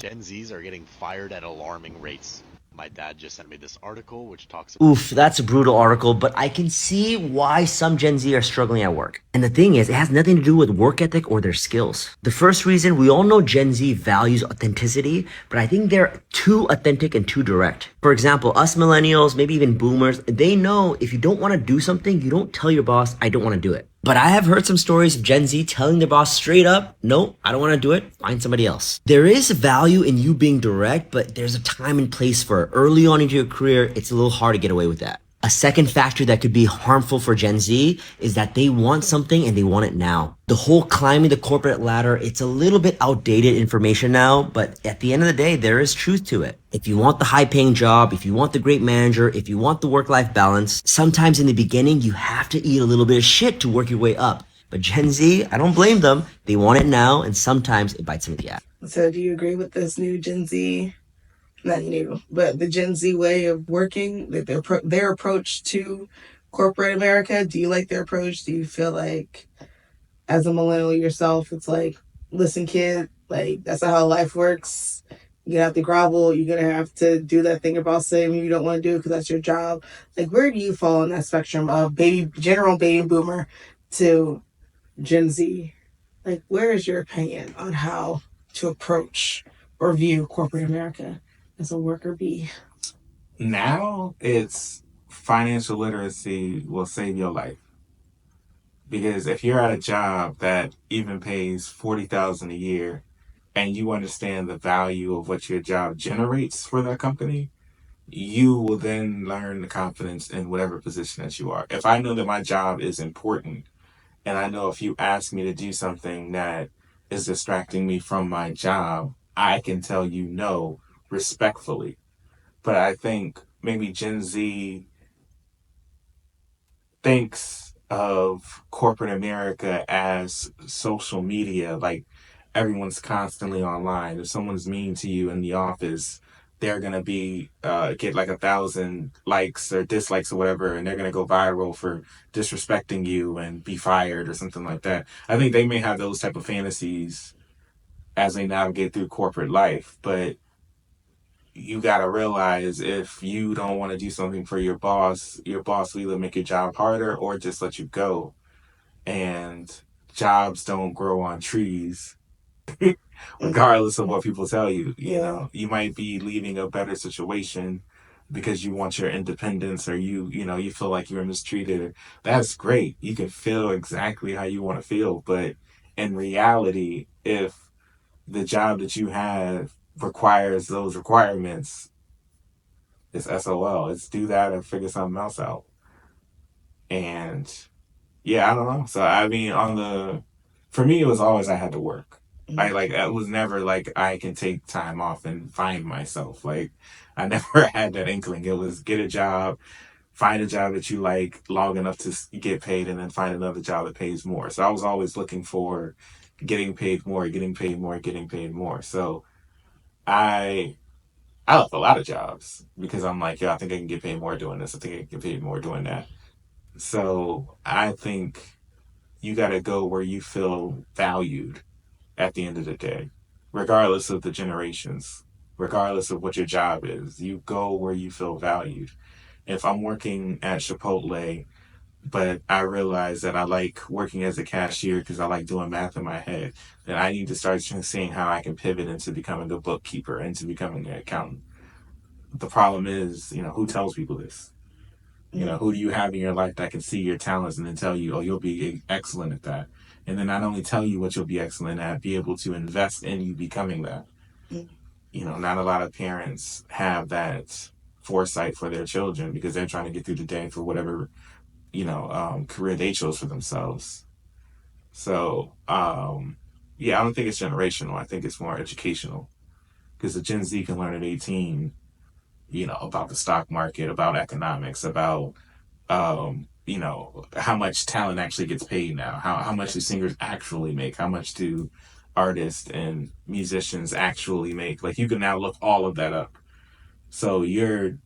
Gen Zs are getting fired at alarming rates. My dad just sent me this article which talks about. Oof, that's a brutal article, but I can see why some Gen Z are struggling at work. And the thing is, it has nothing to do with work ethic or their skills. The first reason, we all know Gen Z values authenticity, but I think they're too authentic and too direct. For example, us millennials, maybe even boomers, they know if you don't want to do something, you don't tell your boss, I don't want to do it. But I have heard some stories of Gen Z telling their boss straight up, no, I don't want to do it. Find somebody else. There is value in you being direct, but there's a time and place for it. Early on into your career, it's a little hard to get away with that. A second factor that could be harmful for Gen Z is that they want something and they want it now. The whole climbing the corporate ladder, it's a little bit outdated information now, but at the end of the day, there is truth to it. If you want the high paying job, if you want the great manager, if you want the work life balance, sometimes in the beginning, you have to eat a little bit of shit to work your way up. But Gen Z, I don't blame them. They want it now, and sometimes it bites them in the ass. So, do you agree with this new Gen Z? Not new, but the Gen Z way of working, that their approach to corporate America. Do you like their approach? Do you feel like, as a millennial yourself, it's like, listen, kid, like that's not how life works. You're gonna have to grovel. You're gonna have to do that thing about saying you don't want to do it because that's your job. Like, where do you fall on that spectrum of general baby boomer to Gen Z? Like, where is your opinion on how to approach or view corporate America as a worker bee? Now it's financial literacy will save your life. Because if you're at a job that even pays 40,000 a year and you understand the value of what your job generates for that company, you will then learn the confidence in whatever position that you are. If I know that my job is important and I know if you ask me to do something that is distracting me from my job, I can tell you no respectfully. But I think maybe Gen Z thinks of corporate America as social media, like everyone's constantly online. If someone's mean to you in the office, they're gonna be get like 1,000 likes or dislikes or whatever, and they're gonna go viral for disrespecting you and be fired or something like that. I think they may have those type of fantasies as they navigate through corporate life, but you got to realize if you don't want to do something for your boss will either make your job harder or just let you go. And jobs don't grow on trees, regardless of what people tell you. You Yeah. know, you might be leaving a better situation because you want your independence or you feel like you're mistreated. That's great. You can feel exactly how you want to feel. But in reality, if the job that you have requires those requirements, it's SOL. It's do that or figure something else out. And yeah, I don't know. So I mean, for me, it was always I had to work. I like it was never like I can take time off and find myself. Like I never had that inkling. It was get a job, find a job that you like long enough to get paid, and then find another job that pays more. So I was always looking for getting paid more, getting paid more, getting paid more. So I I left a lot of jobs because I'm like, yeah, I think I can get paid more doing this. I think I can get paid more doing that. So I think you got to go where you feel valued at the end of the day, regardless of the generations, regardless of what your job is. You go where you feel valued. If I'm working at Chipotle, but I realize that I like working as a cashier because I like doing math in my head, then I need to start seeing how I can pivot into becoming a bookkeeper, into becoming an accountant. The problem is, who tells people this? Who do you have in your life that can see your talents and then tell you, oh, you'll be excellent at that? And then not only tell you what you'll be excellent at, be able to invest in you becoming that. Not a lot of parents have that foresight for their children because they're trying to get through the day for whatever, career they chose for themselves. So, yeah, I don't think it's generational. I think it's more educational because the Gen Z can learn at 18, about the stock market, about economics, about how much talent actually gets paid now, how much do singers actually make, how much do artists and musicians actually make. Like you can now look all of that up. So you're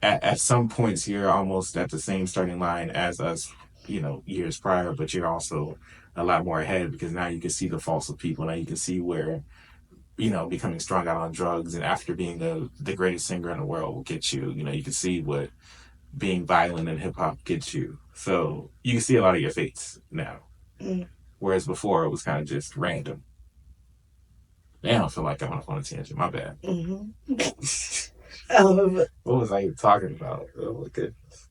at some points you're almost at the same starting line as us, years prior, but you're also a lot more ahead because now you can see the faults of people. Now you can see where becoming strung out on drugs, and after being the greatest singer in the world will get you. You can see what being violent in hip hop gets you. So you can see a lot of your fates now. Whereas before it was kind of just random. Now I feel like I'm on a tangent. My bad. What was I even talking about? Oh my goodness.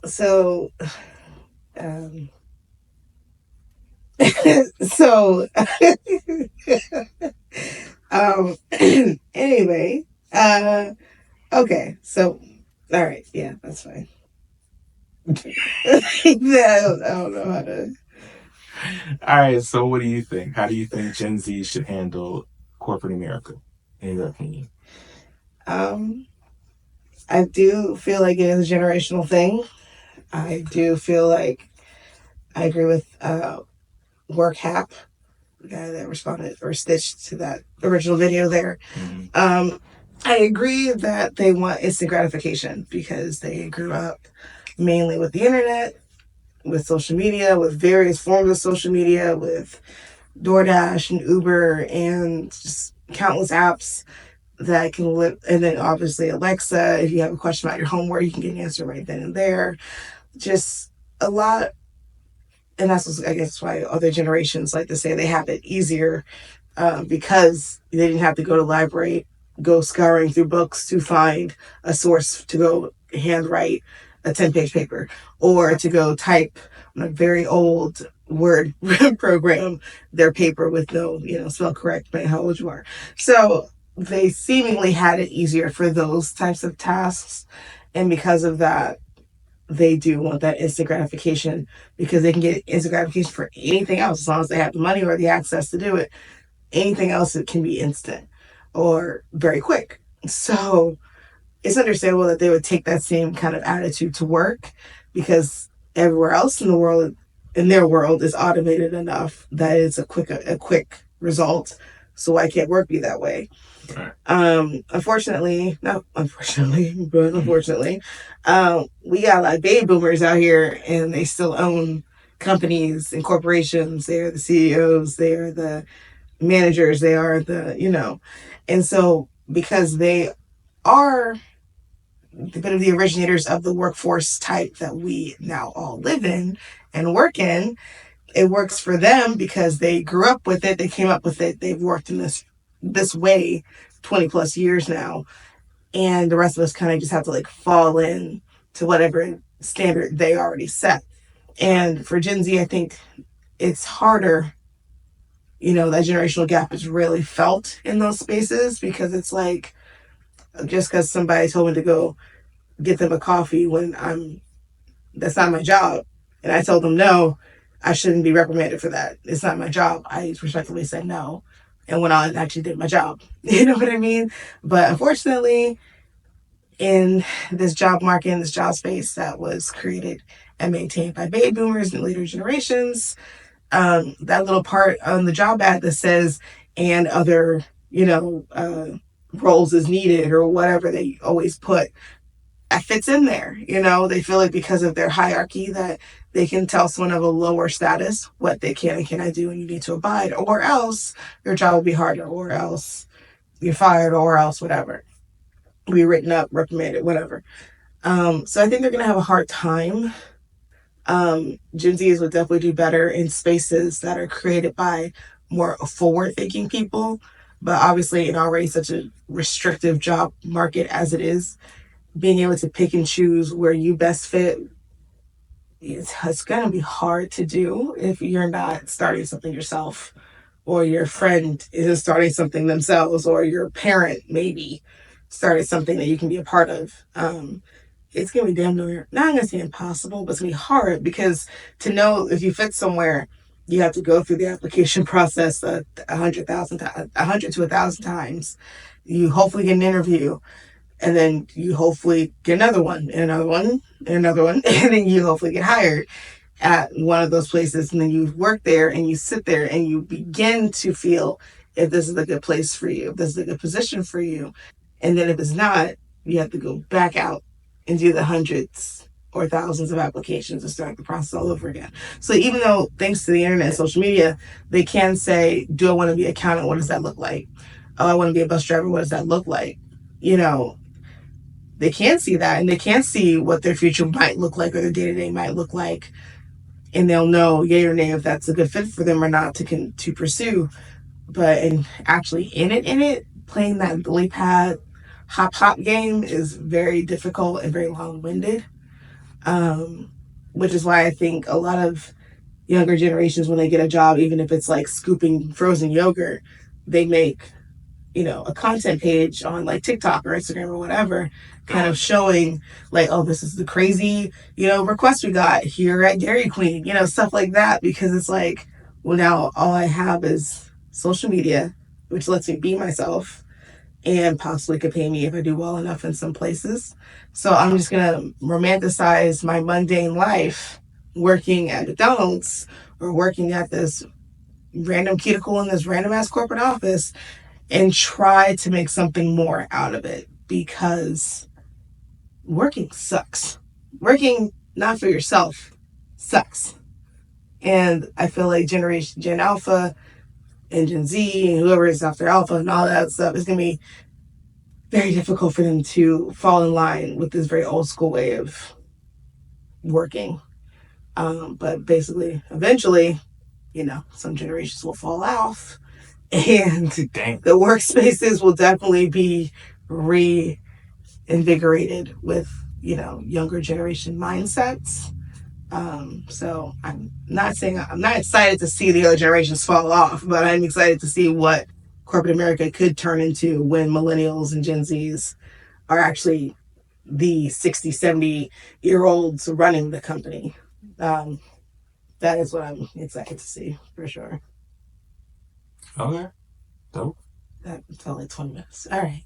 So, so, anyway, okay, so, all right, yeah, that's fine. I don't know how to. All right, so what do you think? How do you think Gen Z should handle corporate America, in your opinion? I do feel like it is a generational thing. I do feel like I agree with Work Hap, the guy that responded or stitched to that original video there. I agree that they want instant gratification because they grew up mainly with the internet, with social media, with various forms of social media, with DoorDash and Uber and just countless apps that can live. And then obviously Alexa, if you have a question about your homework, you can get an answer right then and there. Just a lot. And that's, I guess, why other generations like to say they have it easier because they didn't have to go to the library, go scouring through books to find a source to go handwrite a 10-page paper or to go type on a very old Word program their paper with no, spell correct by how old you are. So they seemingly had it easier for those types of tasks. And because of that, they do want that instant gratification because they can get instant gratification for anything else as long as they have the money or the access to do it. Anything else, it can be instant or very quick. So it's understandable that they would take that same kind of attitude to work because everywhere else in the world, in their world, is automated enough that it's a quick result. So why can't work be that way? Unfortunately, we got a lot of baby boomers out here and they still own companies and corporations. They're the CEOs, they are the managers, they are the, and so because they are a bit of the originators of the workforce type that we now all live in and work in, it works for them because they grew up with it, they came up with it, they've worked in this way 20 plus years now, and the rest of us kind of just have to fall in to whatever standard they already set. And for Gen Z, I think it's harder. That generational gap is really felt in those spaces because it's just because somebody told me to go get them a coffee when that's not my job, and I told them no, I shouldn't be reprimanded for that. It's not my job. I respectfully said no and went on and actually did my job. You know what I mean? But unfortunately, in this job market, in this job space that was created and maintained by baby boomers and later generations, that little part on the job ad that says and other roles is needed or whatever they always put, that fits in there. They feel like because of their hierarchy that they can tell someone of a lower status what they can and cannot do and you need to abide, or else your job will be harder, or else you're fired, or else whatever, be written up, reprimanded, whatever. So I think they're gonna have a hard time. Gen Zs would definitely do better in spaces that are created by more forward-thinking people. But obviously, in already such a restrictive job market as it is, being able to pick and choose where you best fit, it's going to be hard to do if you're not starting something yourself, or your friend isn't starting something themselves, or your parent maybe started something that you can be a part of. It's going to be damn near, not going to say impossible, but it's going to be hard because to know if you fit somewhere, you have to go through the application process 100 to 1,000 times. You hopefully get an interview, and then you hopefully get another one, and another one, and another one, and then you hopefully get hired at one of those places, and then you work there, and you sit there, and you begin to feel if this is a good place for you, if this is a good position for you. And then if it's not, you have to go back out and do the hundreds or thousands of applications and start the process all over again. So even though, thanks to the internet and social media, they can say, do I want to be an accountant? What does that look like? oh, I want to be a bus driver. What does that look like? You know, they can't see that, and they can't see what their future might look like or their day-to-day might look like. And they'll know yay or nay if that's a good fit for them or not to pursue. But and actually in it, playing that lily pad hop game is very difficult and very long-winded. Which is why I think a lot of younger generations, when they get a job, even if it's like scooping frozen yogurt, they make, you know, a content page on like TikTok or Instagram or whatever, kind of showing like, oh, this is the crazy, you know, request we got here at Dairy Queen, you know, stuff like that. Because it's like, well, now all I have is social media, which lets me be myself and possibly could pay me if I do well enough in some places. So I'm just gonna romanticize my mundane life working at McDonald's or working at this random cuticle in this random ass corporate office and try to make something more out of it, because working sucks. Working not for yourself sucks. And I feel like Gen Alpha and Gen Z and whoever is after Alpha and all that stuff is going to be very difficult for them to fall in line with this very old school way of working. But basically, eventually, you know, some generations will fall off and Dang. the workspaces will definitely be reinvigorated with, you know, younger generation mindsets. So I'm not excited to see the other generations fall off, but I'm excited to see what corporate America could turn into when millennials and Gen Zs are actually the 60, 70-year-olds running the company. That is what I'm excited to see for sure. Okay. Dope. That felt like 20 minutes. All right.